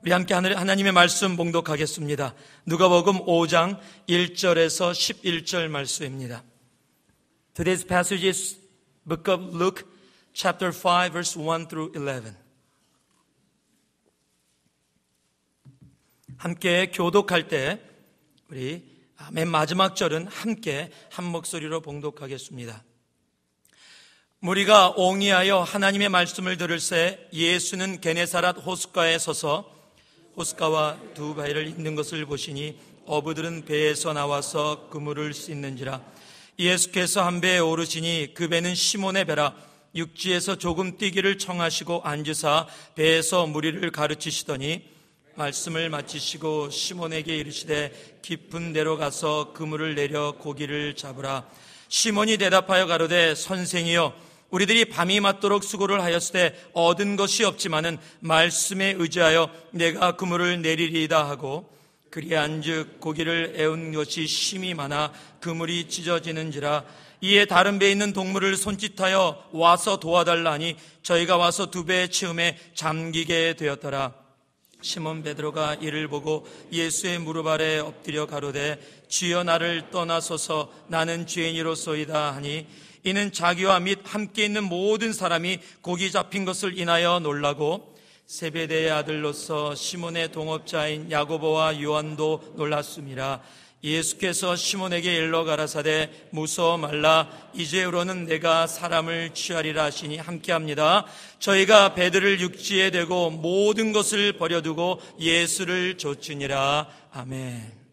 우리 함께 하나님의 말씀 봉독하겠습니다. 누가복음 5장 1절에서 11절 말씀입니다. Today's passage is Book of Luke, chapter 5, verse 1 through 11. 함께 교독할 때 우리 맨 마지막 절은 함께 한 목소리로 봉독하겠습니다. 무리가 옹이하여 하나님의 말씀을 들을새 예수는 게네사랏 호숫가에 서서 호숫가와 두 바위를 잇는 것을 보시니 어부들은 배에서 나와서 그물을 씻는지라. 예수께서 한 배에 오르시니 그 배는 시몬의 배라. 육지에서 조금 뛰기를 청하시고 앉으사 배에서 무리를 가르치시더니 말씀을 마치시고 시몬에게 이르시되 깊은 데로 가서 그물을 내려 고기를 잡으라. 시몬이 대답하여 가로되 선생이여 우리들이 밤이 맞도록 수고를 하였으되 얻은 것이 없지만은 말씀에 의지하여 내가 그물을 내리리이다 하고 그리한즉 고기를 애운 것이 심이 많아 그물이 찢어지는지라. 이에 다른 배에 있는 동물을 손짓하여 와서 도와달라니 저희가 와서 두 배의 치음에 잠기게 되었더라. 시몬 베드로가 이를 보고 예수의 무릎 아래 엎드려 가로되 주여 나를 떠나소서 나는 죄인이로소이다 하니 이는 자기와 및 함께 있는 모든 사람이 고기 잡힌 것을 인하여 놀라고 세베대의 아들로서 시몬의 동업자인 야고보와 요한도 놀랐음이라. 예수께서 시몬에게 일러 가라사대 무서워 말라 이제로는 내가 사람을 취하리라 하시니 함께합니다. 저희가 배들을 육지에 대고 모든 것을 버려두고 예수를 좇으니라. 아멘.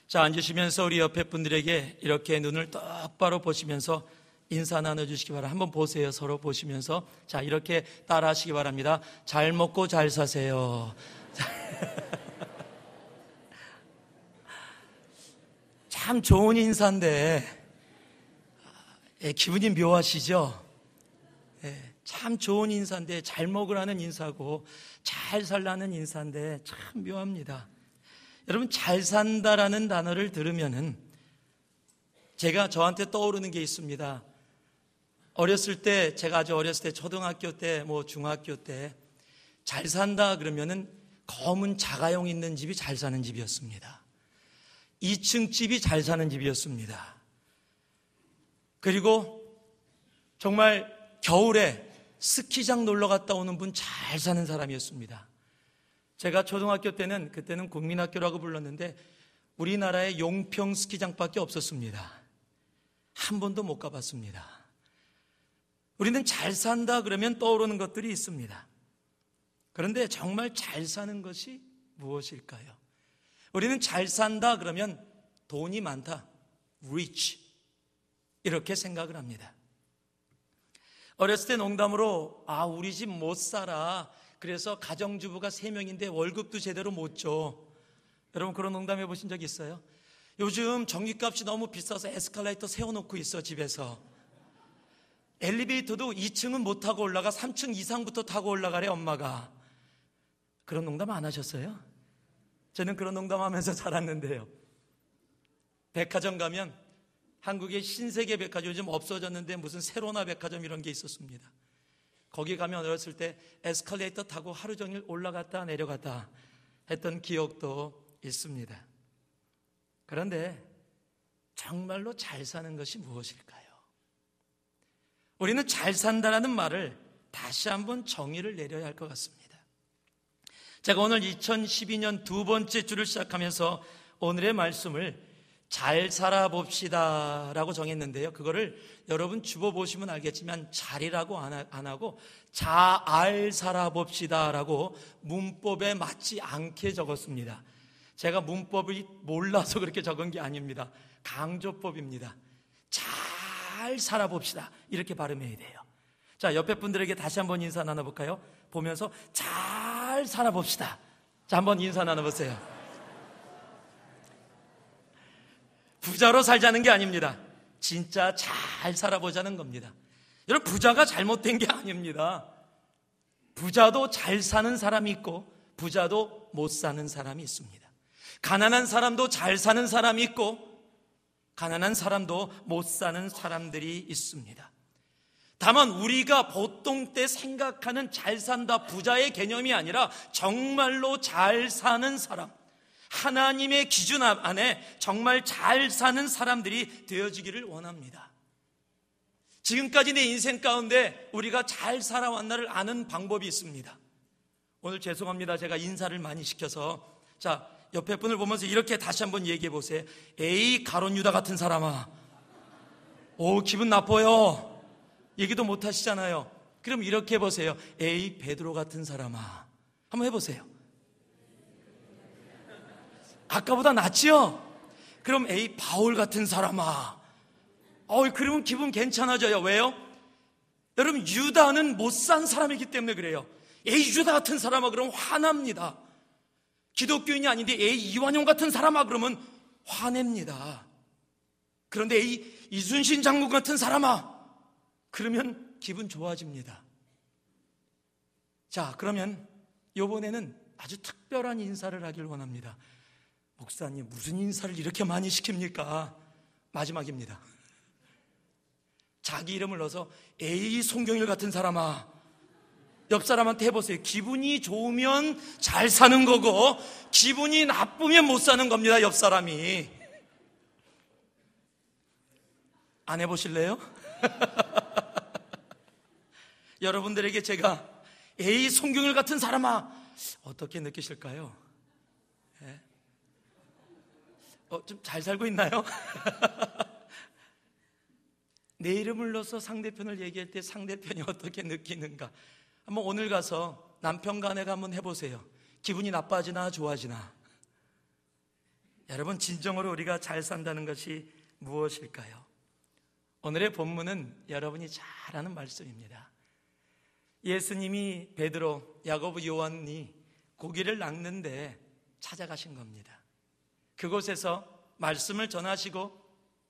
자, 앉으시면서 우리 옆에 분들에게 이렇게 눈을 똑바로 보시면서 인사 나눠주시기 바랍니다. 한번 보세요. 서로 보시면서. 자, 이렇게 따라 하시기 바랍니다. 잘 먹고 잘 사세요. 참 좋은 인사인데 기분이 묘하시죠? 참 좋은 인사인데 잘 먹으라는 인사고 잘 살라는 인사인데 참 묘합니다. 여러분, 잘 산다라는 단어를 들으면은 제가 저한테 떠오르는 게 있습니다. 어렸을 때, 제가 아주 어렸을 때 초등학교 때 중학교 때 잘 산다 그러면은 검은 자가용 있는 집이 잘 사는 집이었습니다. 2층 집이 잘 사는 집이었습니다. 그리고 정말 겨울에 스키장 놀러 갔다 오는 분 잘 사는 사람이었습니다. 제가 초등학교 때는 그때는 국민학교라고 불렀는데 우리나라에 용평 스키장밖에 없었습니다. 한 번도 못 가봤습니다. 우리는 잘 산다 그러면 떠오르는 것들이 있습니다. 그런데 정말 잘 사는 것이 무엇일까요? 우리는 잘 산다 그러면 돈이 많다, rich 이렇게 생각을 합니다. 어렸을 때 농담으로 우리 집 못 살아. 그래서 가정주부가 3명인데 월급도 제대로 못 줘. 여러분 그런 농담 해보신 적 있어요? 요즘 전기값이 너무 비싸서 에스컬레이터 세워놓고 있어 집에서. 엘리베이터도 2층은 못 타고 올라가 3층 이상부터 타고 올라가래 엄마가. 그런 농담 안 하셨어요? 저는 그런 농담하면서 자랐는데요. 백화점 가면 한국의 신세계 백화점 요즘 없어졌는데 무슨 세로나 백화점 이런 게 있었습니다. 거기 가면 어렸을 때 에스컬레이터 타고 하루 종일 올라갔다 내려갔다 했던 기억도 있습니다. 그런데 정말로 잘 사는 것이 무엇일까요? 우리는 잘 산다라는 말을 다시 한번 정의를 내려야 할 것 같습니다. 제가 오늘 2012년 두 번째 주를 시작하면서 오늘의 말씀을 잘 살아봅시다 라고 정했는데요. 그거를 여러분 주워보시면 알겠지만 잘이라고 안 하고 잘 살아봅시다 라고 문법에 맞지 않게 적었습니다. 제가 문법이 몰라서 그렇게 적은 게 아닙니다. 강조법입니다. 잘 살아봅시다 이렇게 발음해야 돼요. 자, 옆에 분들에게 다시 한번 인사 나눠볼까요? 보면서 잘 살아봅시다. 자, 한번 인사 나눠보세요. 부자로 살자는 게 아닙니다. 진짜 잘 살아보자는 겁니다. 여러분, 부자가 잘못된 게 아닙니다. 부자도 잘 사는 사람이 있고 부자도 못 사는 사람이 있습니다. 가난한 사람도 잘 사는 사람이 있고 가난한 사람도 못 사는 사람들이 있습니다. 다만 우리가 보통 때 생각하는 잘 산다, 부자의 개념이 아니라 정말로 잘 사는 사람, 하나님의 기준 안에 정말 잘 사는 사람들이 되어지기를 원합니다. 지금까지 내 인생 가운데 우리가 잘 살아왔나를 아는 방법이 있습니다. 오늘 죄송합니다. 제가 인사를 많이 시켜서. 자, 옆에 분을 보면서 이렇게 다시 한번 얘기해 보세요. 에이, 가론 유다 같은 사람아. 오, 기분 나빠요. 얘기도 못 하시잖아요. 그럼 이렇게 해보세요. 에이, 베드로 같은 사람아. 한번 해보세요. 아까보다 낫지요? 그럼 에이, 바울 같은 사람아. 그러면 기분 괜찮아져요. 왜요? 여러분, 유다는 못 산 사람이기 때문에 그래요. 에이, 유다 같은 사람아 그러면 화납니다. 기독교인이 아닌데 에이, 이완용 같은 사람아 그러면 화냅니다. 그런데 에이, 이순신 장군 같은 사람아 그러면 기분 좋아집니다. 자, 그러면 이번에는 아주 특별한 인사를 하길 원합니다. 목사님, 무슨 인사를 이렇게 많이 시킵니까? 마지막입니다. 자기 이름을 넣어서 에이, 송경일 같은 사람아. 옆 사람한테 해보세요. 기분이 좋으면 잘 사는 거고 기분이 나쁘면 못 사는 겁니다. 옆 사람이. 안 해보실래요? 여러분들에게 제가 에이, 송경일 같은 사람아 어떻게 느끼실까요? 네? 좀 잘 살고 있나요? 내 이름을 넣어서 상대편을 얘기할 때 상대편이 어떻게 느끼는가 한번 오늘 가서 남편과 아내가 한번 해보세요. 기분이 나빠지나 좋아지나. 여러분, 진정으로 우리가 잘 산다는 것이 무엇일까요? 오늘의 본문은 여러분이 잘 아는 말씀입니다. 예수님이 베드로, 야고보, 요한이 고기를 낚는데 찾아가신 겁니다. 그곳에서 말씀을 전하시고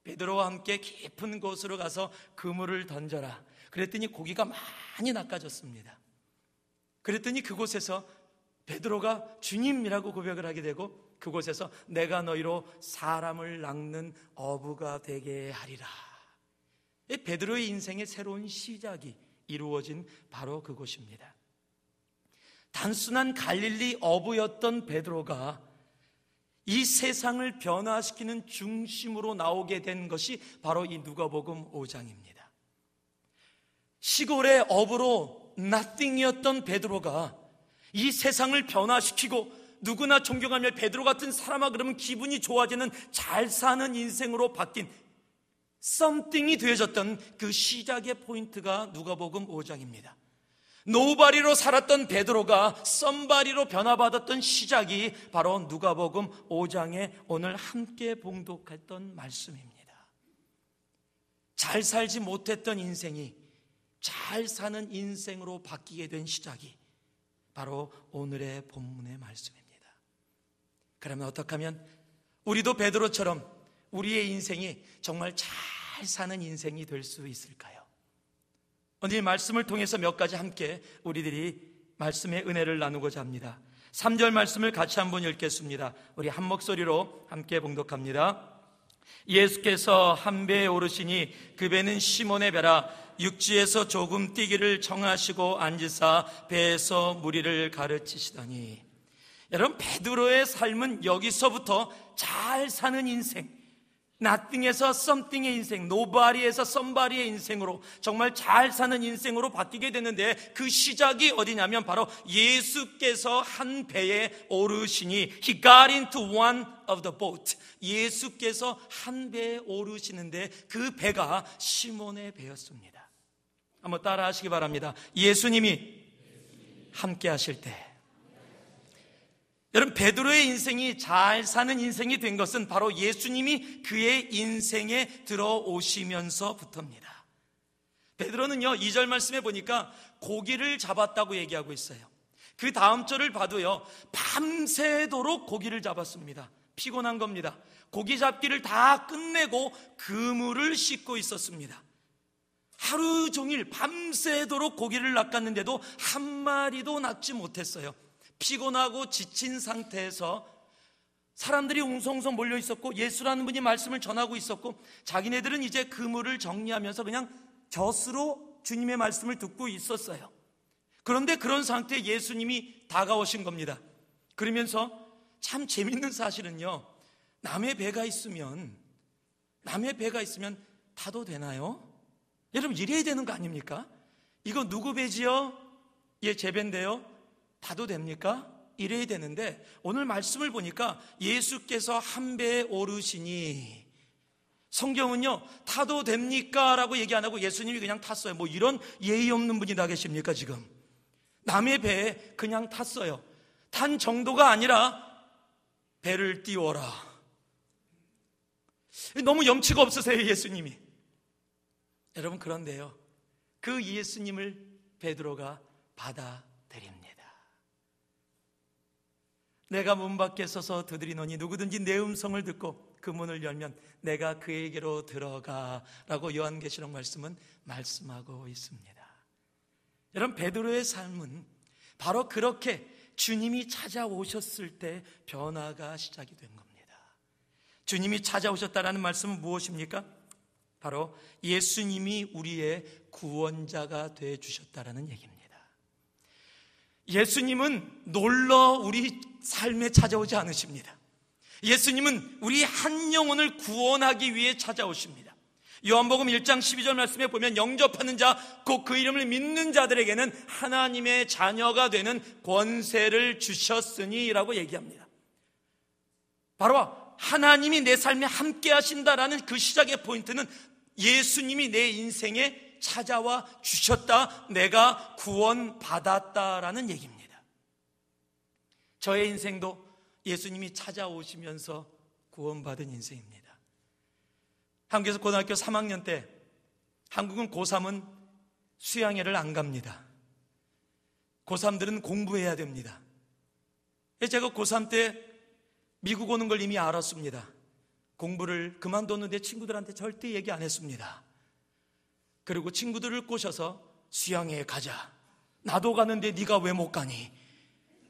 베드로와 함께 깊은 곳으로 가서 그물을 던져라. 그랬더니 고기가 많이 낚아졌습니다. 그랬더니 그곳에서 베드로가 주님이라고 고백을 하게 되고 그곳에서 내가 너희로 사람을 낚는 어부가 되게 하리라. 베드로의 인생의 새로운 시작이 이루어진 바로 그곳입니다. 단순한 갈릴리 어부였던 베드로가 이 세상을 변화시키는 중심으로 나오게 된 것이 바로 이 누가복음 5장입니다. 시골의 어부로 nothing이었던 베드로가 이 세상을 변화시키고 누구나 존경하며 베드로 같은 사람아 그러면 기분이 좋아지는 잘 사는 인생으로 바뀐 something이 되어졌던 그 시작의 포인트가 누가복음 5장입니다. 노바리로 살았던 베드로가 썸바리로 변화받았던 시작이 바로 누가복음 5장에 오늘 함께 봉독했던 말씀입니다. 잘 살지 못했던 인생이 잘 사는 인생으로 바뀌게 된 시작이 바로 오늘의 본문의 말씀입니다. 그러면 어떻게 하면 우리도 베드로처럼 우리의 인생이 정말 잘 사는 인생이 될 수 있을까요? 오늘 말씀을 통해서 몇 가지 함께 우리들이 말씀의 은혜를 나누고자 합니다. 3절 말씀을 같이 한번 읽겠습니다. 우리 한 목소리로 함께 봉독합니다. 예수께서 한 배에 오르시니 그 배는 시몬의 배라. 육지에서 조금 뛰기를 청하시고 앉으사 배에서 무리를 가르치시더니. 여러분, 베드로의 삶은 여기서부터 잘 사는 인생, nothing에서 something의 인생, nobody에서 somebody의 인생으로 정말 잘 사는 인생으로 바뀌게 됐는데 그 시작이 어디냐면 바로 예수께서 한 배에 오르시니 He got into one of the boat. 예수께서 한 배에 오르시는데 그 배가 시몬의 배였습니다. 한번 따라 하시기 바랍니다. 예수님이 함께 하실 때. 여러분, 베드로의 인생이 잘 사는 인생이 된 것은 바로 예수님이 그의 인생에 들어오시면서부터입니다. 베드로는요, 2절 말씀에 보니까 고기를 잡았다고 얘기하고 있어요. 그 다음 절을 봐도요, 밤새도록 고기를 잡았습니다. 피곤한 겁니다. 고기 잡기를 다 끝내고 그물을 씻고 있었습니다. 하루 종일 밤새도록 고기를 낚았는데도 한 마리도 낚지 못했어요. 피곤하고 지친 상태에서 사람들이 웅성웅성 몰려 있었고 예수라는 분이 말씀을 전하고 있었고 자기네들은 이제 그물을 정리하면서 그냥 젖으로 주님의 말씀을 듣고 있었어요. 그런데 그런 상태에 예수님이 다가오신 겁니다. 그러면서 참 재밌는 사실은요, 남의 배가 있으면 타도 되나요? 여러분, 이래야 되는 거 아닙니까? 이거 누구 배지요? 예, 제 배인데요. 타도 됩니까? 이래야 되는데, 오늘 말씀을 보니까 예수께서 한 배에 오르시니, 성경은요, 타도 됩니까? 라고 얘기 안 하고 예수님이 그냥 탔어요. 뭐 이런 예의 없는 분이 다 계십니까, 지금? 남의 배에 그냥 탔어요. 탄 정도가 아니라 배를 띄워라. 너무 염치가 없으세요, 예수님이. 여러분, 그런데요, 그 예수님을 베드로가 받아들입니다. 내가 문 밖에 서서 두드리노니 누구든지 내 음성을 듣고 그 문을 열면 내가 그에게로 들어가라고 요한계시록 말씀은 말씀하고 있습니다. 여러분, 베드로의 삶은 바로 그렇게 주님이 찾아오셨을 때 변화가 시작이 된 겁니다. 주님이 찾아오셨다라는 말씀은 무엇입니까? 바로 예수님이 우리의 구원자가 되어 주셨다라는 얘기입니다. 예수님은 놀러 우리 삶에 찾아오지 않으십니다. 예수님은 우리 한 영혼을 구원하기 위해 찾아오십니다. 요한복음 1장 12절 말씀에 보면 영접하는 자, 곧 그 이름을 믿는 자들에게는 하나님의 자녀가 되는 권세를 주셨으니 라고 얘기합니다. 바로 하나님이 내 삶에 함께 하신다라는 그 시작의 포인트는 예수님이 내 인생에 찾아와 주셨다, 내가 구원받았다라는 얘기입니다. 저의 인생도 예수님이 찾아오시면서 구원받은 인생입니다. 한국에서 고등학교 3학년 때, 한국은 고3은 수양회를 안 갑니다. 고3들은 공부해야 됩니다. 제가 고3 때 미국 오는 걸 이미 알았습니다. 공부를 그만뒀는데 친구들한테 절대 얘기 안 했습니다. 그리고 친구들을 꼬셔서 수양회에 가자. 나도 가는데 네가 왜 못 가니?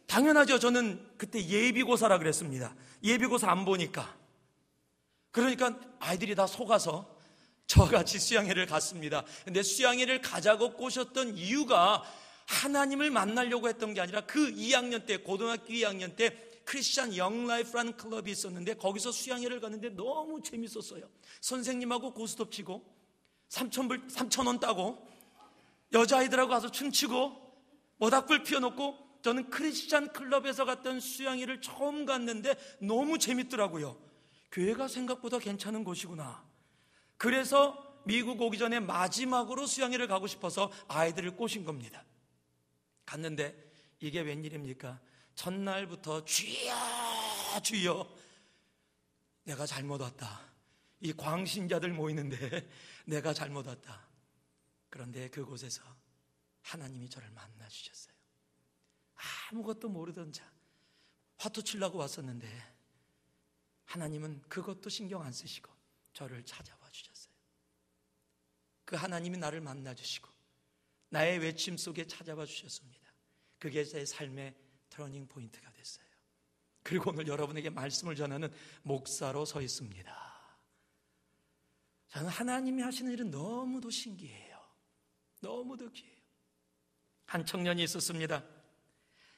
당연하죠. 저는 그때 예비고사라 그랬습니다. 예비고사 안 보니까. 그러니까 아이들이 다 속아서 저같이 수양회를 갔습니다. 근데 수양회를 가자고 꼬셨던 이유가 하나님을 만나려고 했던 게 아니라 그 2학년 때, 고등학교 2학년 때 크리스찬 영라이프라는 클럽이 있었는데 거기서 수양회를 갔는데 너무 재밌었어요. 선생님하고 고스톱 치고 3,000원 따고 여자아이들하고 가서 춤추고 모닥불 피워놓고, 저는 크리스찬 클럽에서 갔던 수양회를 처음 갔는데 너무 재밌더라고요. 교회가 생각보다 괜찮은 곳이구나. 그래서 미국 오기 전에 마지막으로 수양회를 가고 싶어서 아이들을 꼬신 겁니다. 갔는데 이게 웬일입니까? 첫날부터 주여 주여, 내가 잘못 왔다. 이 광신자들 모이는데 내가 잘못 왔다. 그런데 그곳에서 하나님이 저를 만나 주셨어요. 아무것도 모르던 자, 화투 치려고 왔었는데 하나님은 그것도 신경 안 쓰시고 저를 찾아와 주셨어요. 그 하나님이 나를 만나 주시고 나의 외침 속에 찾아와 주셨습니다. 그게 제 삶의 터닝 포인트가 됐어요. 그리고 오늘 여러분에게 말씀을 전하는 목사로 서 있습니다. 저는 하나님이 하시는 일은 너무도 신기해요. 너무도 귀해요. 한 청년이 있었습니다.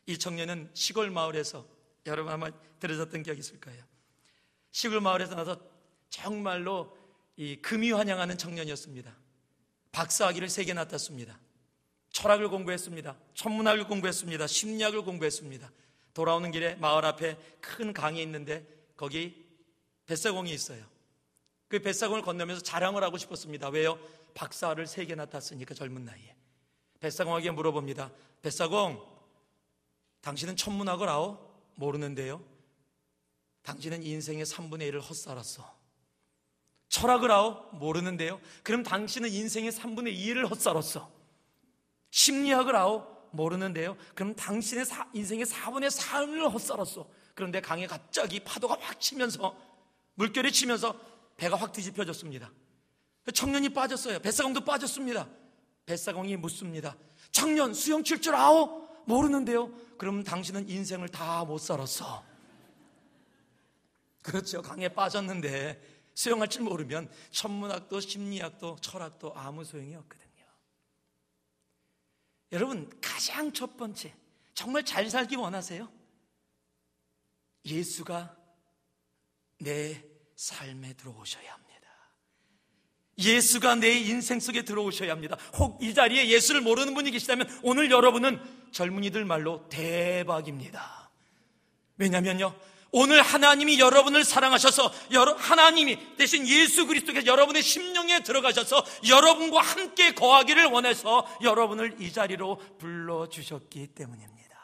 이 청년은 시골 마을에서, 여러분 아마 들으셨던 기억이 있을 거예요. 시골 마을에서 나서 정말로 이 금이 환영하는 청년이었습니다. 박사학위를 3개나 땄습니다. 철학을 공부했습니다. 천문학을 공부했습니다. 심리학을 공부했습니다. 돌아오는 길에 마을 앞에 큰 강이 있는데 거기 뱃사공이 있어요. 그 뱃사공을 건너면서 자랑을 하고 싶었습니다. 왜요? 박사를 3개나 땄으니까, 젊은 나이에. 뱃사공에게 물어봅니다. 뱃사공, 당신은 천문학을 아오? 모르는데요. 당신은 인생의 3분의 1을 헛살았어. 철학을 아오? 모르는데요. 그럼 당신은 인생의 3분의 2를 헛살았어. 심리학을 아오? 모르는데요. 그럼 당신의 인생의 4분의 3을 헛살았어. 그런데 강에 갑자기 파도가 확 치면서, 물결이 치면서 배가 확 뒤집혀졌습니다. 청년이 빠졌어요. 뱃사공도 빠졌습니다. 뱃사공이 묻습니다. 청년, 수영 칠 줄 아오? 모르는데요. 그럼 당신은 인생을 다 못 살았어. 그렇죠. 강에 빠졌는데 수영할 줄 모르면 천문학도 심리학도 철학도 아무 소용이 없거든요. 여러분, 가장 첫 번째, 정말 잘 살기 원하세요? 예수가 내 삶에 들어오셔야 합니다. 예수가 내 인생 속에 들어오셔야 합니다. 혹 이 자리에 예수를 모르는 분이 계시다면 오늘 여러분은 젊은이들 말로 대박입니다. 왜냐면요, 오늘 하나님이 여러분을 사랑하셔서 하나님이 대신 예수 그리스도께서 여러분의 심령에 들어가셔서 여러분과 함께 거하기를 원해서 여러분을 이 자리로 불러주셨기 때문입니다.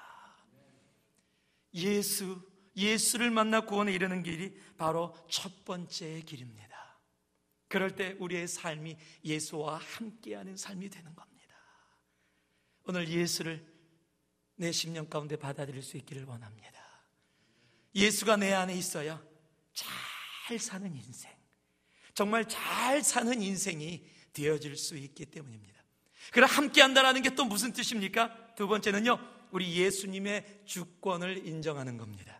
예수를 만나 구원에 이르는 길이 바로 첫 번째 길입니다. 그럴 때 우리의 삶이 예수와 함께하는 삶이 되는 겁니다. 오늘 예수를 내 심령 가운데 받아들일 수 있기를 원합니다. 예수가 내 안에 있어야 잘 사는 인생, 정말 잘 사는 인생이 되어질 수 있기 때문입니다. 그럼 함께한다는 게 또 무슨 뜻입니까? 두 번째는요, 우리 예수님의 주권을 인정하는 겁니다.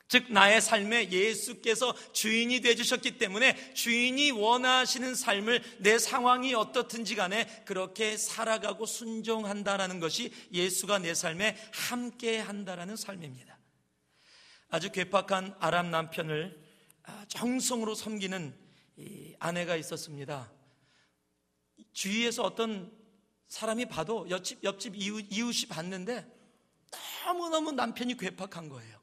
즉, 나의 삶에 예수께서 주인이 되어주셨기 때문에 주인이 원하시는 삶을 내 상황이 어떻든지 간에 그렇게 살아가고 순종한다라는 것이 예수가 내 삶에 함께 한다라는 삶입니다. 아주 괴팍한 아람 남편을 정성으로 섬기는 아내가 있었습니다. 주위에서 어떤 사람이 봐도 옆집 이웃이 봤는데 너무너무 남편이 괴팍한 거예요.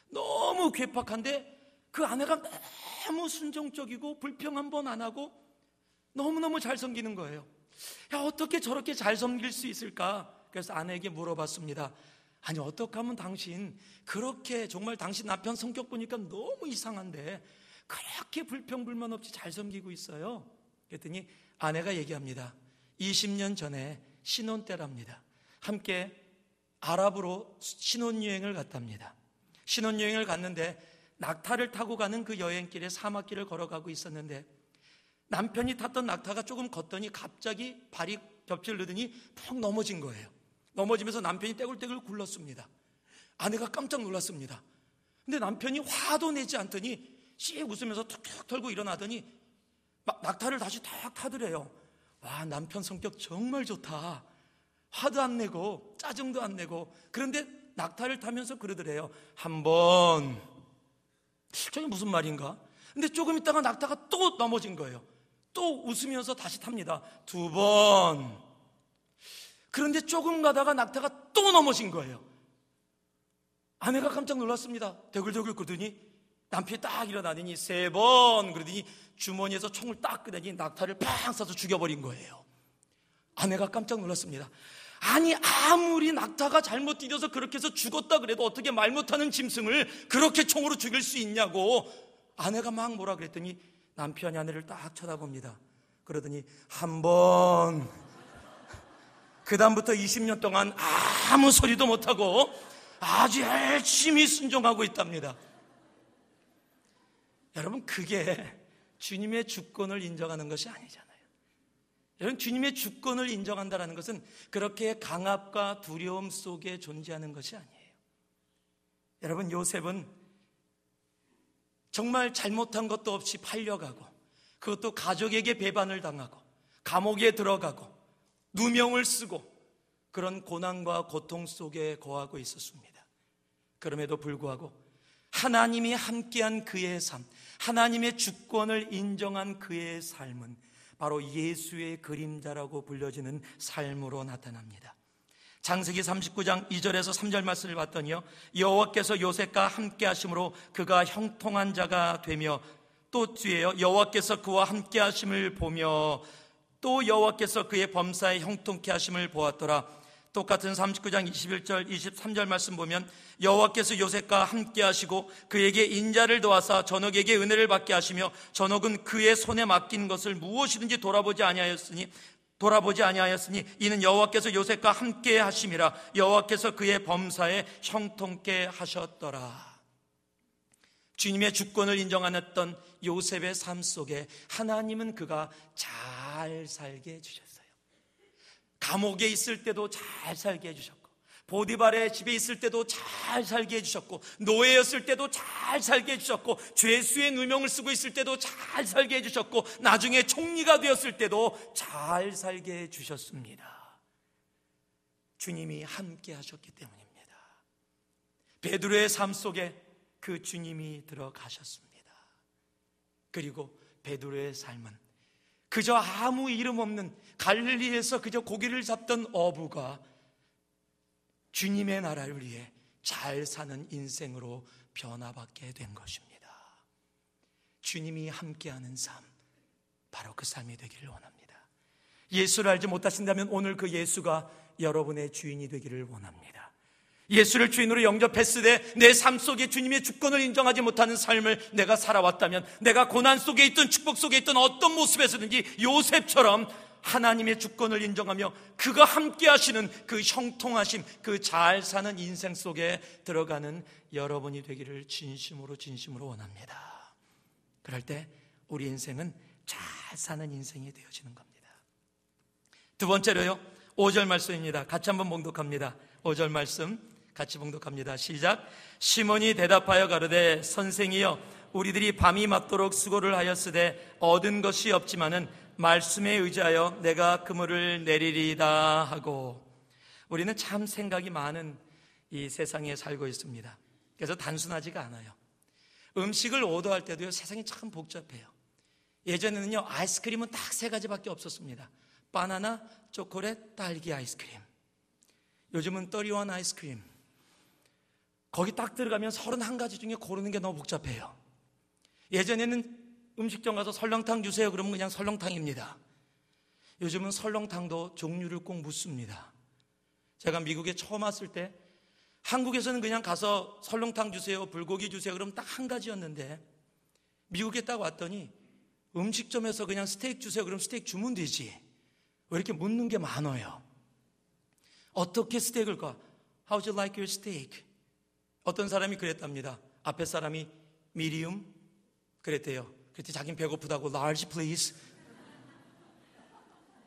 너무 괴팍한데 그 아내가 너무 순종적이고 불평 한 번 안 하고 너무너무 잘 섬기는 거예요. 야, 어떻게 저렇게 잘 섬길 수 있을까? 그래서 아내에게 물어봤습니다. 아니, 어떻게 하면 당신 그렇게 정말 당신 남편 성격 보니까 너무 이상한데 그렇게 불평 불만 없이 잘 섬기고 있어요? 그랬더니 아내가 얘기합니다. 20년 전에 신혼 때랍니다. 함께 아랍으로 신혼여행을 갔답니다. 신혼여행을 갔는데 낙타를 타고 가는 그 여행길에 사막길을 걸어가고 있었는데 남편이 탔던 낙타가 조금 걷더니 갑자기 발이 겹치르더니 푹 넘어진 거예요. 넘어지면서 남편이 떼굴떼굴 굴렀습니다. 아내가 깜짝 놀랐습니다. 근데 남편이 화도 내지 않더니 씩 웃으면서 툭툭 털고 일어나더니 막 낙타를 다시 탁 타더래요. 와, 남편 성격 정말 좋다. 화도 안 내고 짜증도 안 내고. 그런데 낙타를 타면서 그러더래요. 한 번, 저게 무슨 말인가? 근데 조금 있다가 낙타가 또 넘어진 거예요. 또 웃으면서 다시 탑니다. 2번. 그런데 조금 가다가 낙타가 또 넘어진 거예요. 아내가 깜짝 놀랐습니다. 대굴대굴 그러더니 남편이 딱 일어나더니 3번 그러더니 주머니에서 총을 딱 꺼내니 낙타를 팡 쏴서 죽여버린 거예요. 아내가 깜짝 놀랐습니다. 아니, 아무리 낙타가 잘못 뛰어서 그렇게 해서 죽었다 그래도 어떻게 말 못하는 짐승을 그렇게 총으로 죽일 수 있냐고. 아내가 막 뭐라 그랬더니 남편이 아내를 딱 쳐다봅니다. 그러더니 한 번. 그 다음부터 20년 동안 아무 소리도 못하고 아주 열심히 순종하고 있답니다. 여러분, 그게 주님의 주권을 인정하는 것이 아니잖아요. 여러분, 주님의 주권을 인정한다는 것은 그렇게 강압과 두려움 속에 존재하는 것이 아니에요. 여러분, 요셉은 정말 잘못한 것도 없이 팔려가고 그것도 가족에게 배반을 당하고 감옥에 들어가고 누명을 쓰고 그런 고난과 고통 속에 거하고 있었습니다. 그럼에도 불구하고 하나님이 함께한 그의 삶, 하나님의 주권을 인정한 그의 삶은 바로 예수의 그림자라고 불려지는 삶으로 나타납니다. 창세기 39장 2절에서 3절 말씀을 봤더니요, 여호와께서 요셉과 함께 하심으로 그가 형통한 자가 되며, 또 뒤에요, 여호와께서 그와 함께 하심을 보며 또 여호와께서 그의 범사에 형통케 하심을 보았더라. 똑같은 39장 21절 23절 말씀 보면 여호와께서 요셉과 함께 하시고 그에게 인자를 도와사 전옥에게 은혜를 받게 하시며 전옥은 그의 손에 맡긴 것을 무엇이든지 돌아보지 아니하였으니 이는 여호와께서 요셉과 함께 하심이라. 여호와께서 그의 범사에 형통케 하셨더라. 주님의 주권을 인정하였던 요셉의 삶 속에 하나님은 그가 잘 살게 해주셨어요. 감옥에 있을 때도 잘 살게 해주셨고, 보디발의 집에 있을 때도 잘 살게 해주셨고, 노예였을 때도 잘 살게 해주셨고, 죄수의 누명을 쓰고 있을 때도 잘 살게 해주셨고, 나중에 총리가 되었을 때도 잘 살게 해주셨습니다. 주님이 함께 하셨기 때문입니다. 베드로의 삶 속에 그 주님이 들어가셨습니다. 그리고 베드로의 삶은 그저 아무 이름 없는 갈릴리에서 그저 고기를 잡던 어부가 주님의 나라를 위해 잘 사는 인생으로 변화받게 된 것입니다. 주님이 함께하는 삶, 바로 그 삶이 되기를 원합니다. 예수를 알지 못하신다면 오늘 그 예수가 여러분의 주인이 되기를 원합니다. 예수를 주인으로 영접했을 때 내 삶 속에 주님의 주권을 인정하지 못하는 삶을 내가 살아왔다면, 내가 고난 속에 있든 축복 속에 있든 어떤 모습에서든지 요셉처럼 하나님의 주권을 인정하며 그가 함께 하시는 그 형통하심, 그 잘 사는 인생 속에 들어가는 여러분이 되기를 진심으로 원합니다. 그럴 때 우리 인생은 잘 사는 인생이 되어지는 겁니다. 두 번째로요, 5절 말씀입니다. 같이 한번 봉독합니다. 5절 말씀 같이 봉독합니다. 시작. 시몬이 대답하여 가로되 선생이여 우리들이 밤이 맞도록 수고를 하였으되 얻은 것이 없지만은 말씀에 의지하여 내가 그물을 내리리다 하고. 우리는 참 생각이 많은 이 세상에 살고 있습니다. 그래서 단순하지가 않아요. 음식을 오더할 때도요, 세상이 참 복잡해요. 예전에는요, 아이스크림은 딱 3가지밖에 없었습니다. 바나나, 초콜릿, 딸기 아이스크림. 요즘은 31 아이스크림. 거기 딱 들어가면 31가지 중에 고르는 게 너무 복잡해요. 예전에는 음식점 가서 설렁탕 주세요 그러면 그냥 설렁탕입니다. 요즘은 설렁탕도 종류를 꼭 묻습니다. 제가 미국에 처음 왔을 때 한국에서는 그냥 가서 설렁탕 주세요, 불고기 주세요 그러면 딱 1가지였는데 미국에 딱 왔더니 음식점에서 그냥 스테이크 주세요 그러면 스테이크 주면 되지, 왜 이렇게 묻는 게 많아요? 어떻게 스테이크를 가? How would you like your steak? 어떤 사람이 그랬답니다. 앞에 사람이 medium 그랬대요. 그때 자긴 배고프다고 large please.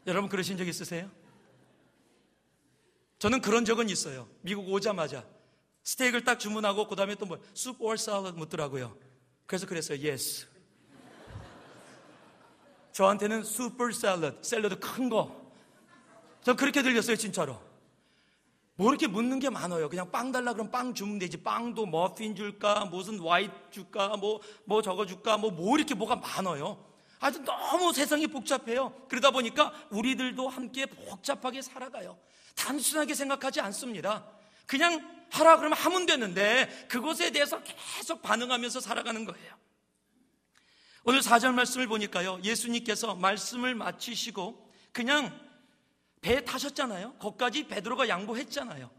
여러분 그러신 적 있으세요? 저는 그런 적은 있어요. 미국 오자마자 스테이크를 딱 주문하고 그 다음에 또 뭐 soup or salad 묻더라고요. 그래서 그랬어요. yes. 저한테는 super salad, 샐러드 큰 거. 전 그렇게 들렸어요 진짜로. 뭐 이렇게 묻는 게 많아요. 그냥 빵 달라 그러면 빵 주면 되지. 빵도 머핀 줄까, 무슨 화이트 줄까, 뭐 저거 줄까, 뭐 이렇게 뭐가 많아요. 아주 너무 세상이 복잡해요. 그러다 보니까 우리들도 함께 복잡하게 살아가요. 단순하게 생각하지 않습니다. 그냥 하라 그러면 하면 되는데 그것에 대해서 계속 반응하면서 살아가는 거예요. 오늘 4절 말씀을 보니까요, 예수님께서 말씀을 마치시고 그냥 배에 타셨잖아요. 거기까지 베드로가 양보했잖아요.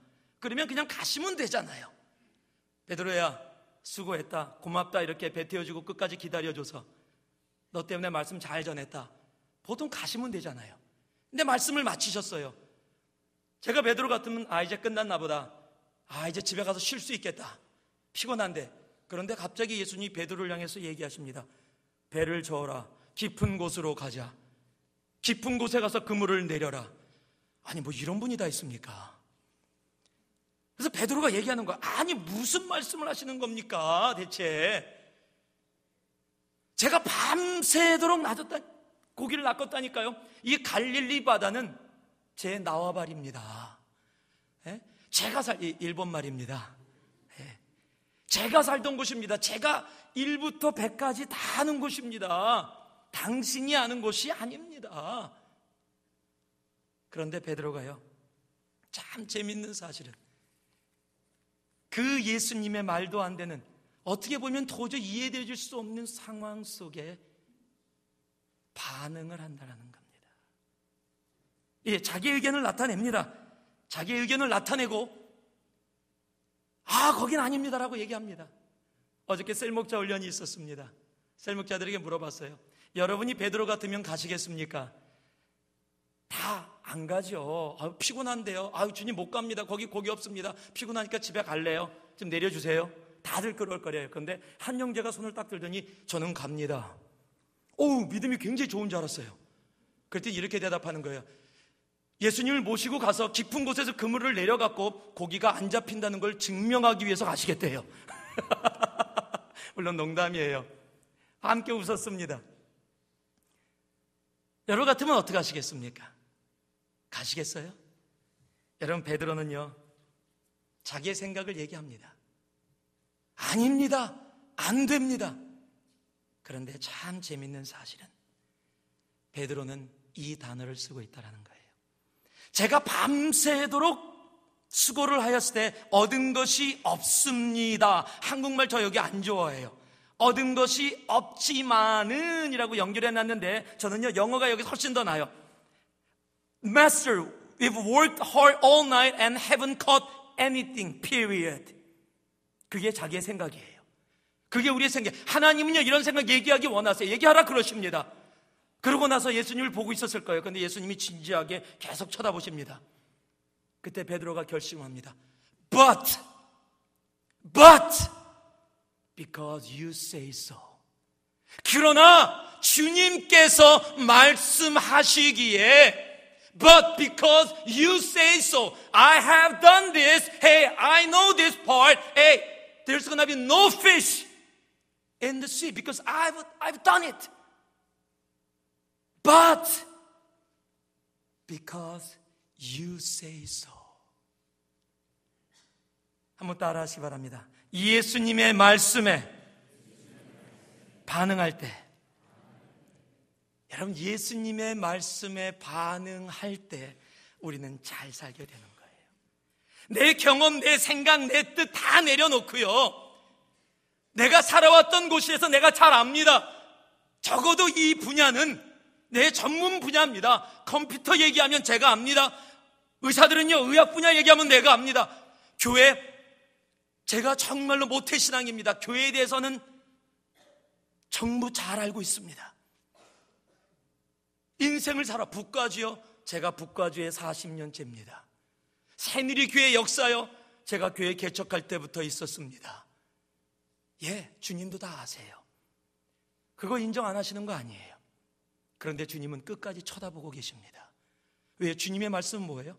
그러면 그냥 가시면 되잖아요. 베드로야 수고했다, 고맙다, 이렇게 배 태워주고 끝까지 기다려줘서 너 때문에 말씀 잘 전했다, 보통 가시면 되잖아요. 근데 말씀을 마치셨어요. 제가 베드로 같으면 이제 끝났나 보다, 이제 집에 가서 쉴 수 있겠다, 피곤한데. 그런데 갑자기 예수님이 베드로를 향해서 얘기하십니다. 배를 저어라, 깊은 곳으로 가자, 깊은 곳에 가서 그물을 내려라. 아니 뭐 이런 분이 다 있습니까? 그래서 베드로가 얘기하는 거야. 아니 무슨 말씀을 하시는 겁니까 대체? 제가 밤새도록 고기를 낚았다니까요. 이 갈릴리 바다는 제 나와바리입니다. 제가 일본 말입니다. 제가 살던 곳입니다. 제가 1부터 100까지 다 아는 곳입니다. 당신이 아는 곳이 아닙니다. 그런데 베드로가요, 참 재밌는 사실은 그 예수님의 말도 안 되는, 어떻게 보면 도저히 이해되어질 수 없는 상황 속에 반응을 한다는 겁니다. 예, 자기 의견을 나타냅니다. 자기 의견을 나타내고 거긴 아닙니다라고 얘기합니다. 어저께 셀목자 훈련이 있었습니다. 셀목자들에게 물어봤어요. 여러분이 베드로 같으면 가시겠습니까? 다 안 가죠. 피곤한데요. 주님 못 갑니다. 거기 고기 없습니다. 피곤하니까 집에 갈래요. 좀 내려주세요. 다들 그럴거려요. 그런데 한 형제가 손을 딱 들더니 저는 갑니다. 믿음이 굉장히 좋은 줄 알았어요. 그랬더니 이렇게 대답하는 거예요. 예수님을 모시고 가서 깊은 곳에서 그물을 내려갖고 고기가 안 잡힌다는 걸 증명하기 위해서 가시겠대요. 물론 농담이에요. 함께 웃었습니다. 여러분 같으면 어떻게 하시겠습니까? 가시겠어요? 여러분, 베드로는요 자기의 생각을 얘기합니다. 아닙니다, 안 됩니다. 그런데 참 재밌는 사실은 베드로는 이 단어를 쓰고 있다는 거예요. 제가 밤새도록 수고를 하였을 때 얻은 것이 없습니다. 한국말 저 여기 안 좋아해요. 얻은 것이 없지만은 이라고 연결해놨는데 저는요 영어가 여기서 훨씬 더 나아요. Master, we've worked hard all night and haven't caught anything, period. 그게 자기의 생각이에요. 그게 우리의 생각. 하나님은요 이런 생각 얘기하기 원하세요. 얘기하라 그러십니다. 그러고 나서 예수님을 보고 있었을 거예요. 그런데 예수님이 진지하게 계속 쳐다보십니다. 그때 베드로가 결심합니다. But because you say so. 그러나 주님께서 말씀하시기에 But because you say so, I have done this. Hey, I know this part. Hey, there's gonna be no fish in the sea because I've done it. But because you say so. 한번 따라 하시기 바랍니다. 예수님의 말씀에 반응할 때, 여러분 예수님의 말씀에 반응할 때 우리는 잘 살게 되는 거예요. 내 경험, 내 생각, 내 뜻 다 내려놓고요, 내가 살아왔던 곳에서 내가 잘 압니다. 적어도 이 분야는 내 전문 분야입니다. 컴퓨터 얘기하면 제가 압니다. 의사들은요 의학 분야 얘기하면 내가 압니다. 교회, 제가 정말로 모태신앙입니다. 교회에 대해서는 전부 잘 알고 있습니다. 인생을 살아, 북가주요, 제가 북가주에 40년째입니다. 새누리 교회 역사요, 제가 교회 개척할 때부터 있었습니다. 예, 주님도 다 아세요. 그거 인정 안 하시는 거 아니에요. 그런데 주님은 끝까지 쳐다보고 계십니다. 왜? 주님의 말씀은 뭐예요?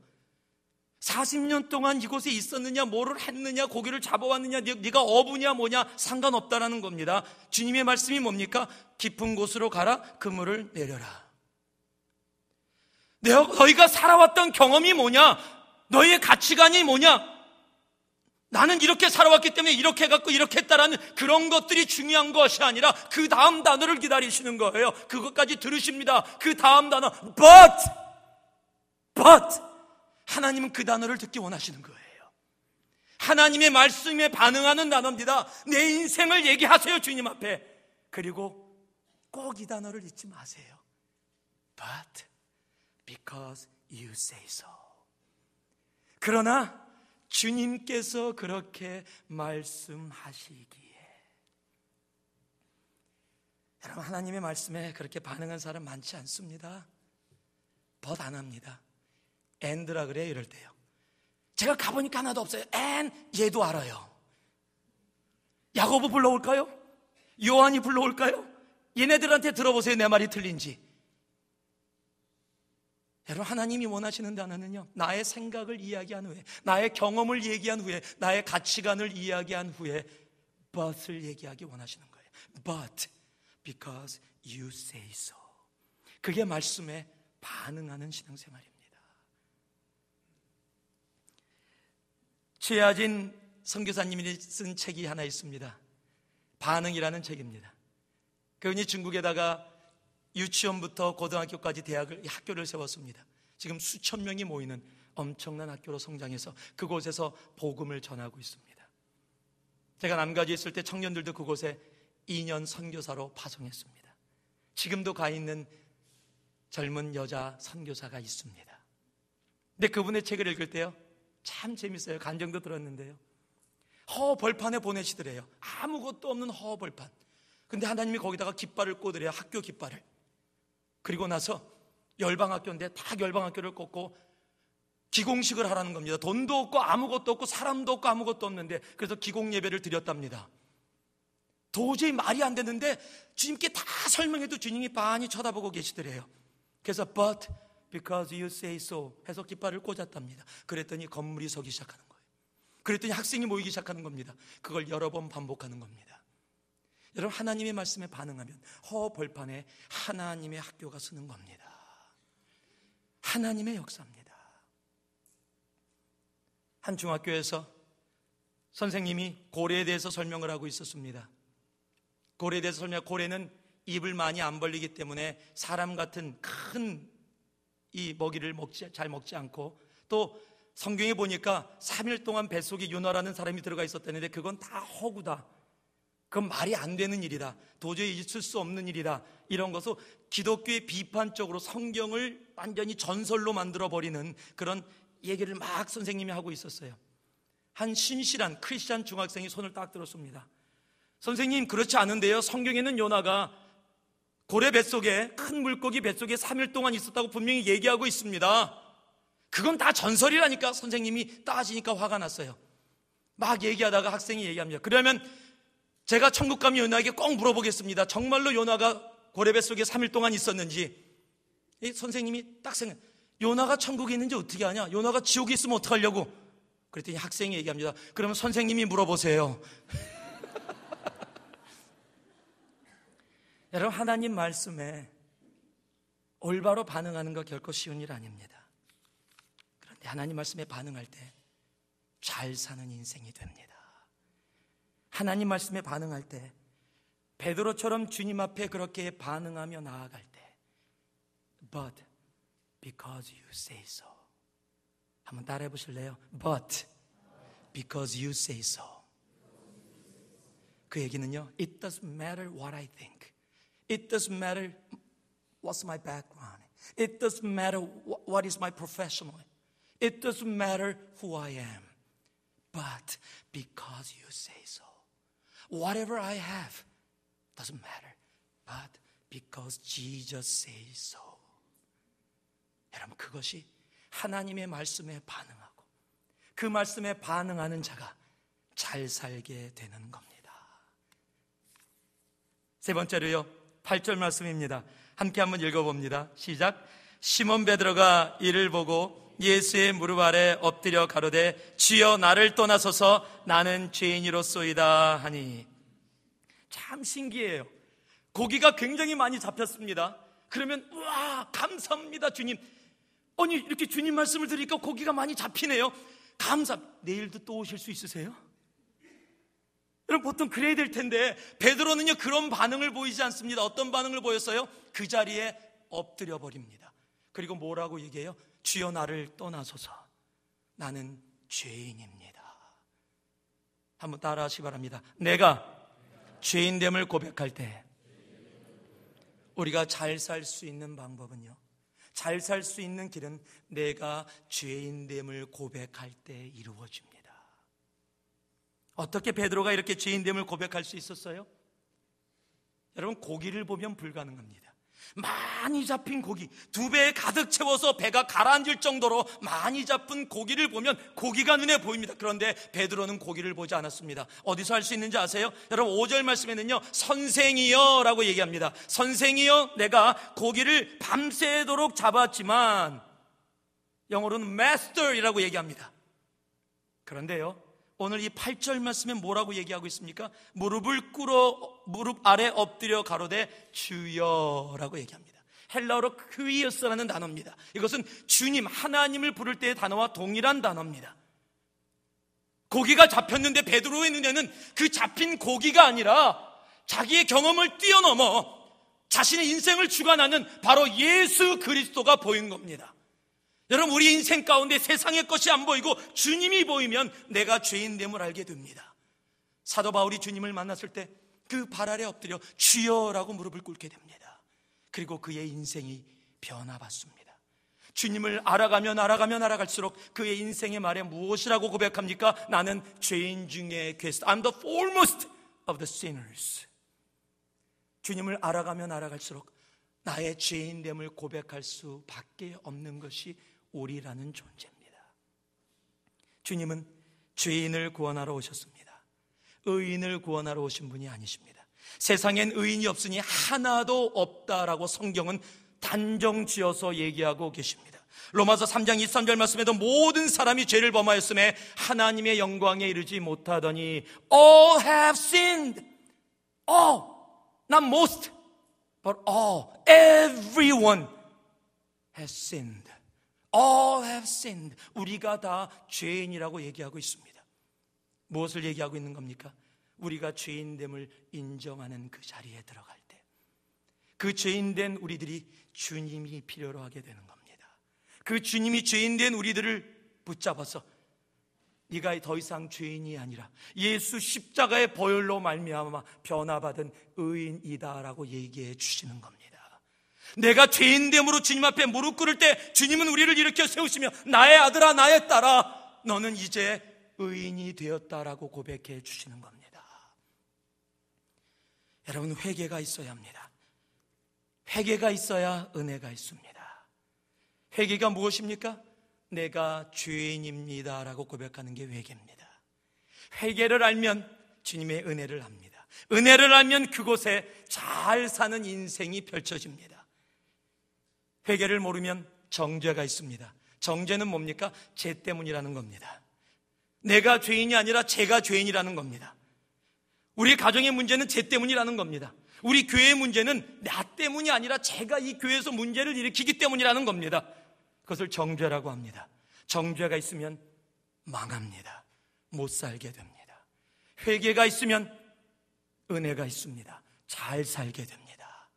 40년 동안 이곳에 있었느냐, 뭐를 했느냐, 고기를 잡아왔느냐, 네가 어부냐 뭐냐 상관없다라는 겁니다. 주님의 말씀이 뭡니까? 깊은 곳으로 가라, 그물을 내려라. 너희가 살아왔던 경험이 뭐냐, 너희의 가치관이 뭐냐, 나는 이렇게 살아왔기 때문에 이렇게 해갖고 이렇게 했다라는 그런 것들이 중요한 것이 아니라 그 다음 단어를 기다리시는 거예요. 그것까지 들으십니다. 그 다음 단어 but 하나님은 그 단어를 듣기 원하시는 거예요. 하나님의 말씀에 반응하는 단어입니다. 내 인생을 얘기하세요, 주님 앞에. 그리고 꼭 이 단어를 잊지 마세요. But because you say so. 그러나 주님께서 그렇게 말씀하시기에. 여러분, 하나님의 말씀에 그렇게 반응한 사람 많지 않습니다. but 안 합니다. and라 그래요, 이럴 때요. 제가 가보니까 하나도 없어요. and 얘도 알아요. 야고보 불러올까요? 요한이 불러올까요? 얘네들한테 들어보세요, 내 말이 틀린지. 여러분, 하나님이 원하시는 단어는요, 나의 생각을 이야기한 후에, 나의 경험을 얘기한 후에, 나의 가치관을 이야기한 후에 but을 얘기하기 원하시는 거예요. But because you say so. 그게 말씀에 반응하는 신앙생활입니다. 최하진 선교사님이 쓴 책이 하나 있습니다. 반응이라는 책입니다. 그분이 중국에다가 유치원부터 고등학교까지 학교를 세웠습니다. 지금 수천 명이 모이는 엄청난 학교로 성장해서 그곳에서 복음을 전하고 있습니다. 제가 남가주에 있을 때 청년들도 그곳에 2년 선교사로 파송했습니다. 지금도 가 있는 젊은 여자 선교사가 있습니다. 근데 그분의 책을 읽을 때요, 참 재밌어요. 감정도 들었는데요, 허벌판에 보내시더래요. 아무것도 없는 허벌판. 근데 하나님이 거기다가 깃발을 꽂으래요. 학교 깃발을. 그리고 나서 열방학교인데 다 열방학교를 꽂고 기공식을 하라는 겁니다. 돈도 없고 아무것도 없고 사람도 없고 아무것도 없는데, 그래서 기공예배를 드렸답니다. 도저히 말이 안 되는데 주님께 다 설명해도 주님이 빤히 쳐다보고 계시더래요. 그래서 but because you say so 해서 깃발을 꽂았답니다. 그랬더니 건물이 서기 시작하는 거예요. 그랬더니 학생이 모이기 시작하는 겁니다. 그걸 여러 번 반복하는 겁니다. 여러분, 하나님의 말씀에 반응하면 허벌판에 하나님의 학교가 서는 겁니다. 하나님의 역사입니다. 한 중학교에서 선생님이 고래에 대해서 설명을 하고 있었습니다. 고래에 대해서 고래는 입을 많이 안 벌리기 때문에 사람 같은 큰 이 먹이를 잘 먹지 않고, 또 성경에 보니까 3일 동안 뱃속에 요나라는 사람이 들어가 있었다는데 그건 다 허구다, 그건 말이 안 되는 일이다, 도저히 있을 수 없는 일이다, 이런 것을 기독교의 비판적으로 성경을 완전히 전설로 만들어버리는 그런 얘기를 막 선생님이 하고 있었어요. 한 신실한 크리스찬 중학생이 손을 딱 들었습니다. 선생님, 그렇지 않은데요, 성경에는 요나가 고래 뱃속에, 큰 물고기 뱃속에 3일 동안 있었다고 분명히 얘기하고 있습니다. 그건 다 전설이라니까. 선생님이 따지니까 화가 났어요. 막 얘기하다가 학생이 얘기합니다. 그러면 제가 천국 가면 요나에게 꼭 물어보겠습니다. 정말로 요나가 고래 뱃속에 3일 동안 있었는지. 선생님이 딱 생각, 요나가 천국에 있는지 어떻게 아냐? 요나가 지옥에 있으면 어떡하려고? 그랬더니 학생이 얘기합니다. 그러면 선생님이 물어보세요. 여러분, 하나님 말씀에 올바로 반응하는 거 결코 쉬운 일 아닙니다. 그런데 하나님 말씀에 반응할 때 잘 사는 인생이 됩니다. 하나님 말씀에 반응할 때 베드로처럼 주님 앞에 그렇게 반응하며 나아갈 때, But because you say so. 한번 따라해 보실래요? But because you say so. 그 얘기는요, It doesn't matter what I think. It doesn't matter what's my background. It doesn't matter what is my professional. It doesn't matter who I am. But because you say so. Whatever I have doesn't matter. But because Jesus says so. 여러분, 그것이 하나님의 말씀에 반응하고 그 말씀에 반응하는 자가 잘 살게 되는 겁니다. 세 번째로요, 8절 말씀입니다. 함께 한번 읽어봅니다. 시작. 시몬 베드로가 이를 보고 예수의 무릎 아래 엎드려 가로되 주여 나를 떠나소서 나는 죄인이로소이다 하니. 참 신기해요. 고기가 굉장히 많이 잡혔습니다. 그러면 우와, 감사합니다 주님. 아니, 이렇게 주님 말씀을 들으니까 고기가 많이 잡히네요. 내일도 또 오실 수 있으세요? 여러분, 보통 그래야 될 텐데 베드로는요, 그런 반응을 보이지 않습니다. 어떤 반응을 보였어요? 그 자리에 엎드려 버립니다. 그리고 뭐라고 얘기해요? 주여 나를 떠나소서 나는 죄인입니다. 한번 따라하시기 바랍니다. 내가 죄인됨을 고백할 때 우리가 잘 살 수 있는 방법은요, 잘 살 수 있는 길은 내가 죄인됨을 고백할 때 이루어집니다. 어떻게 베드로가 이렇게 죄인됨을 고백할 수 있었어요? 여러분, 고기를 보면 불가능합니다. 많이 잡힌 고기, 2배에 가득 채워서 배가 가라앉을 정도로 많이 잡은 고기를 보면 고기가 눈에 보입니다. 그런데 베드로는 고기를 보지 않았습니다. 어디서 할 수 있는지 아세요? 여러분, 5절 말씀에는요, 선생이여 라고 얘기합니다. 선생이여, 내가 고기를 밤새도록 잡았지만, 영어로는 master이라고 얘기합니다. 그런데요, 오늘 이 8절 말씀에 뭐라고 얘기하고 있습니까? 무릎을 꿇어 무릎 아래 엎드려 가로되 주여라고 얘기합니다. 헬라어로 크위어스라는 단어입니다. 이것은 주님, 하나님을 부를 때의 단어와 동일한 단어입니다. 고기가 잡혔는데 베드로의 눈에는 그 잡힌 고기가 아니라 자기의 경험을 뛰어넘어 자신의 인생을 주관하는 바로 예수 그리스도가 보인 겁니다. 여러분, 우리 인생 가운데 세상의 것이 안 보이고 주님이 보이면 내가 죄인됨을 알게 됩니다. 사도 바울이 주님을 만났을 때 그 발 아래 엎드려 주여라고 무릎을 꿇게 됩니다. 그리고 그의 인생이 변화받습니다. 주님을 알아갈수록 그의 인생의 말에 무엇이라고 고백합니까? 나는 죄인 중에 괴수다. I'm the foremost of the sinners. 주님을 알아갈수록 나의 죄인됨을 고백할 수밖에 없는 것이 우리라는 존재입니다. 주님은 죄인을 구원하러 오셨습니다. 의인을 구원하러 오신 분이 아니십니다. 세상엔 의인이 없으니 하나도 없다라고 성경은 단정지어서 얘기하고 계십니다. 로마서 3장 23절 말씀에도 모든 사람이 죄를 범하였음에 하나님의 영광에 이르지 못하더니 all have sinned. all, not most, but all, everyone has sinned. all have sinned. 우리가 다 죄인이라고 얘기하고 있습니다. 무엇을 얘기하고 있는 겁니까? 우리가 죄인됨을 인정하는 그 자리에 들어갈 때, 그 죄인된 우리들이 주님이 필요로 하게 되는 겁니다. 그 주님이 죄인된 우리들을 붙잡아서 네가 더 이상 죄인이 아니라 예수 십자가의 보혈로 말미암아 변화받은 의인이다라고 얘기해 주시는 겁니다. 내가 죄인됨으로 주님 앞에 무릎 꿇을 때 주님은 우리를 일으켜 세우시며 나의 아들아, 나의 딸아, 너는 이제 의인이 되었다라고 고백해 주시는 겁니다. 여러분, 회개가 있어야 합니다. 회개가 있어야 은혜가 있습니다. 회개가 무엇입니까? 내가 죄인입니다 라고 고백하는 게 회개입니다. 회개를 알면 주님의 은혜를 압니다. 은혜를 알면 그곳에 잘 사는 인생이 펼쳐집니다. 회개를 모르면 정죄가 있습니다. 정죄는 뭡니까? 죄 때문이라는 겁니다. 내가 죄인이 아니라 죄가 죄인이라는 겁니다. 우리 가정의 문제는 죄 때문이라는 겁니다. 우리 교회의 문제는 나 때문이 아니라 제가 이 교회에서 문제를 일으키기 때문이라는 겁니다. 그것을 정죄라고 합니다. 정죄가 있으면 망합니다. 못 살게 됩니다. 회개가 있으면 은혜가 있습니다. 잘 살게 됩니다.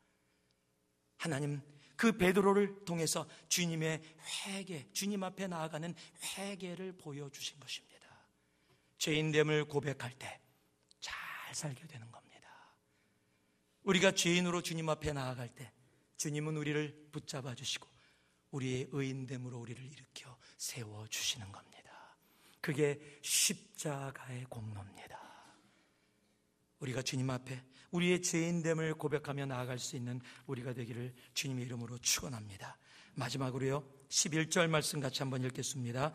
하나님, 그 베드로를 통해서 주님의 회개, 주님 앞에 나아가는 회개를 보여주신 것입니다. 죄인됨을 고백할 때 잘 살게 되는 겁니다. 우리가 죄인으로 주님 앞에 나아갈 때 주님은 우리를 붙잡아 주시고 우리의 의인됨으로 우리를 일으켜 세워주시는 겁니다. 그게 십자가의 공로입니다. 우리가 주님 앞에 우리의 죄인됨을 고백하며 나아갈 수 있는 우리가 되기를 주님의 이름으로 축원합니다. 마지막으로요, 11절 말씀 같이 한번 읽겠습니다.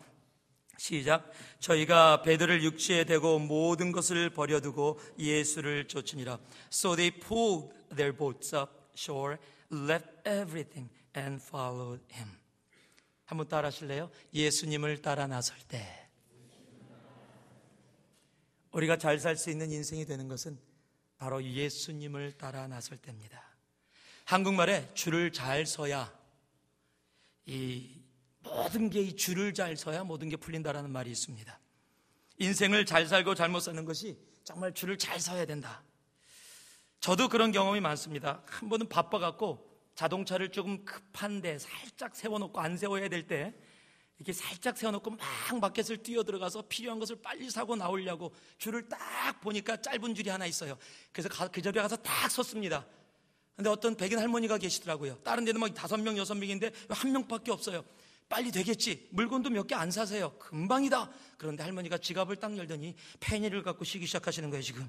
시작. 저희가 배들을 육지에 대고 모든 것을 버려두고 예수를 쫓으니라. So they pulled their boats up shore, left everything and followed him. 한번 따라 하실래요? 예수님을 따라 나설 때 우리가 잘 살 수 있는 인생이 되는 것은 바로 예수님을 따라 나설 때입니다. 한국말에 줄을 잘 서야 이 모든 게 이 줄을 잘 서야 모든 게 풀린다라는 말이 있습니다. 인생을 잘 살고 잘못 사는 것이 정말 줄을 잘 서야 된다. 저도 그런 경험이 많습니다. 한 번은 바빠갖고 자동차를 조금 급한데 살짝 세워놓고 안 세워야 될 때 이렇게 살짝 세워놓고 막 마켓을 뛰어들어가서 필요한 것을 빨리 사고 나오려고 줄을 딱 보니까 짧은 줄이 하나 있어요. 그래서 그 자리에 가서 딱 섰습니다. 근데 어떤 백인 할머니가 계시더라고요. 다른 데는 막 5명, 6명인데 한 명밖에 없어요. 빨리 되겠지. 물건도 몇 개 안 사세요. 금방이다. 그런데 할머니가 지갑을 딱 열더니 페니를 갖고 쉬기 시작하시는 거예요. 지금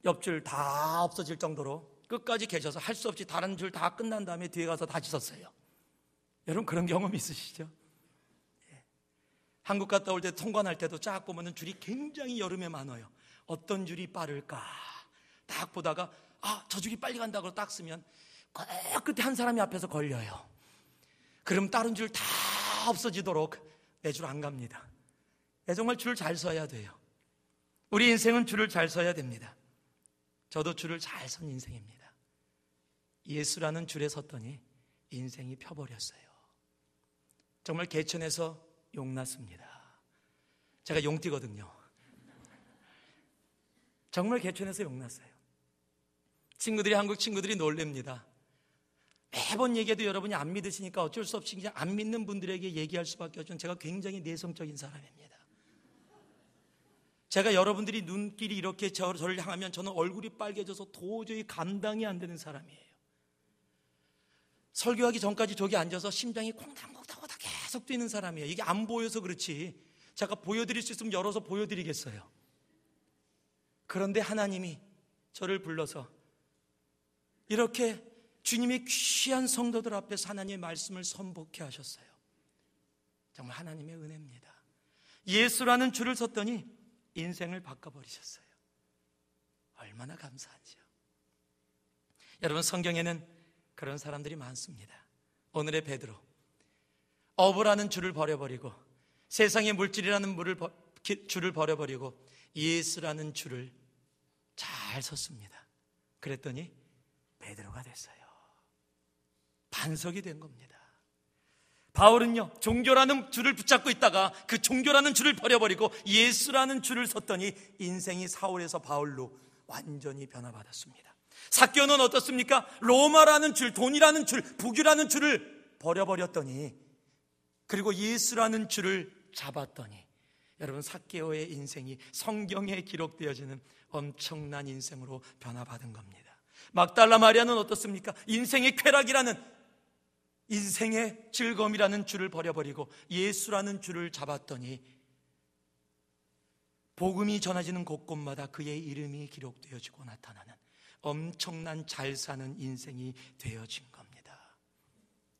옆줄 다 없어질 정도로 끝까지 계셔서 할 수 없이 다른 줄 다 끝난 다음에 뒤에 가서 다시 섰어요. 여러분 그런 경험 있으시죠? 예. 한국 갔다 올 때 통관할 때도 쫙 보면 줄이 굉장히 여름에 많아요. 어떤 줄이 빠를까 딱 보다가 저 줄이 빨리 간다고 딱 쓰면 끝에 한 사람이 앞에서 걸려요. 그럼 다른 줄 다 없어지도록 내 줄 안 갑니다. 정말 줄을 잘 서야 돼요. 우리 인생은 줄을 잘 서야 됩니다. 저도 줄을 잘 선 인생입니다. 예수라는 줄에 섰더니 인생이 펴버렸어요. 정말 개천에서 용났습니다. 제가 용띠거든요. 정말 개천에서 용났어요. 한국 친구들이 놀랍니다. 매번 얘기해도 여러분이 안 믿으시니까 어쩔 수 없이 그냥 안 믿는 분들에게 얘기할 수밖에 없죠. 제가 굉장히 내성적인 사람입니다. 제가 여러분들이 눈길이 이렇게 저를 향하면 저는 얼굴이 빨개져서 도저히 감당이 안 되는 사람이에요. 설교하기 전까지 저기 앉아서 심장이 콩닥콩닥콩닥 계속 뛰는 사람이에요. 이게 안 보여서 그렇지 제가 보여드릴 수 있으면 열어서 보여드리겠어요. 그런데 하나님이 저를 불러서 이렇게 주님의 귀한 성도들 앞에서 하나님의 말씀을 선포케 하셨어요. 정말 하나님의 은혜입니다. 예수라는 줄을 섰더니 인생을 바꿔버리셨어요. 얼마나 감사하죠. 여러분 성경에는 그런 사람들이 많습니다. 오늘의 베드로, 어부라는 줄을 버려버리고 세상의 물질이라는 줄을 버려버리고 예수라는 줄을 잘 섰습니다. 그랬더니 베드로가 됐어요. 반석이 된 겁니다. 바울은요, 종교라는 줄을 붙잡고 있다가 그 종교라는 줄을 버려버리고 예수라는 줄을 섰더니 인생이 사울에서 바울로 완전히 변화받았습니다. 삭개오는 어떻습니까? 로마라는 줄, 돈이라는 줄, 부귀라는 줄을 버려버렸더니, 그리고 예수라는 줄을 잡았더니, 여러분, 삭개오의 인생이 성경에 기록되어지는 엄청난 인생으로 변화받은 겁니다. 막달라 마리아는 어떻습니까? 인생의 쾌락이라는, 인생의 즐거움이라는 줄을 버려버리고 예수라는 줄을 잡았더니 복음이 전해지는 곳곳마다 그의 이름이 기록되어지고 나타나는 엄청난 잘 사는 인생이 되어진 겁니다.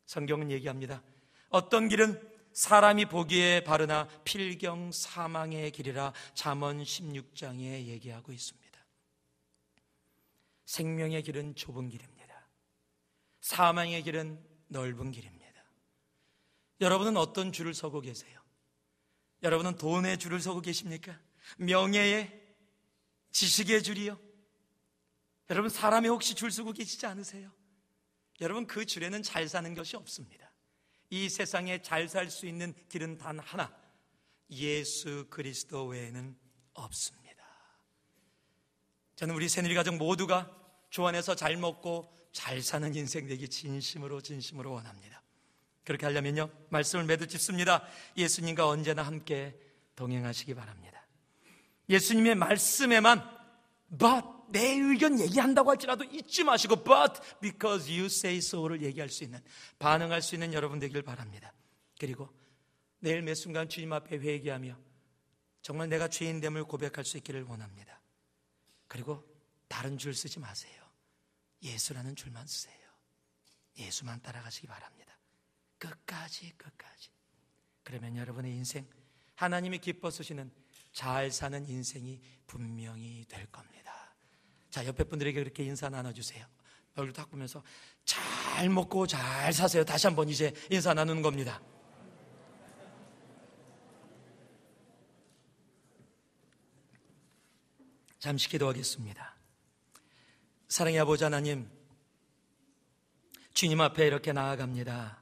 성경은 얘기합니다. 어떤 길은 사람이 보기에 바르나 필경 사망의 길이라 잠언 16장에 얘기하고 있습니다. 생명의 길은 좁은 길입니다. 사망의 길은 넓은 길입니다. 여러분은 어떤 줄을 서고 계세요? 여러분은 돈의 줄을 서고 계십니까? 명예의, 지식의 줄이요? 여러분, 사람의 혹시 줄 서고 계시지 않으세요? 여러분, 그 줄에는 잘 사는 것이 없습니다. 이 세상에 잘 살 수 있는 길은 단 하나, 예수 그리스도 외에는 없습니다. 저는 우리 새누리 가족 모두가 주 안에서 잘 먹고 잘 사는 인생 되기 진심으로 원합니다. 그렇게 하려면요, 말씀을 매듭 짓습니다. 예수님과 언제나 함께 동행하시기 바랍니다. 예수님의 말씀에만 but 내 의견 얘기한다고 할지라도 잊지 마시고 but because you say so를 얘기할 수 있는, 반응할 수 있는 여러분 되길 바랍니다. 그리고 내일 매 순간 주님 앞에 회개하며 정말 내가 죄인됨을 고백할 수 있기를 원합니다. 그리고 다른 줄 쓰지 마세요. 예수라는 줄만 쓰세요. 예수만 따라가시기 바랍니다. 끝까지. 그러면 여러분의 인생, 하나님이 기뻐 쓰시는 잘 사는 인생이 분명히 될 겁니다. 자, 옆에 분들에게 그렇게 인사 나눠주세요. 얼굴 딱 보면서 잘 먹고 잘 사세요. 다시 한번 이제 인사 나누는 겁니다. 잠시 기도하겠습니다. 사랑의 아버지 하나님, 주님 앞에 이렇게 나아갑니다.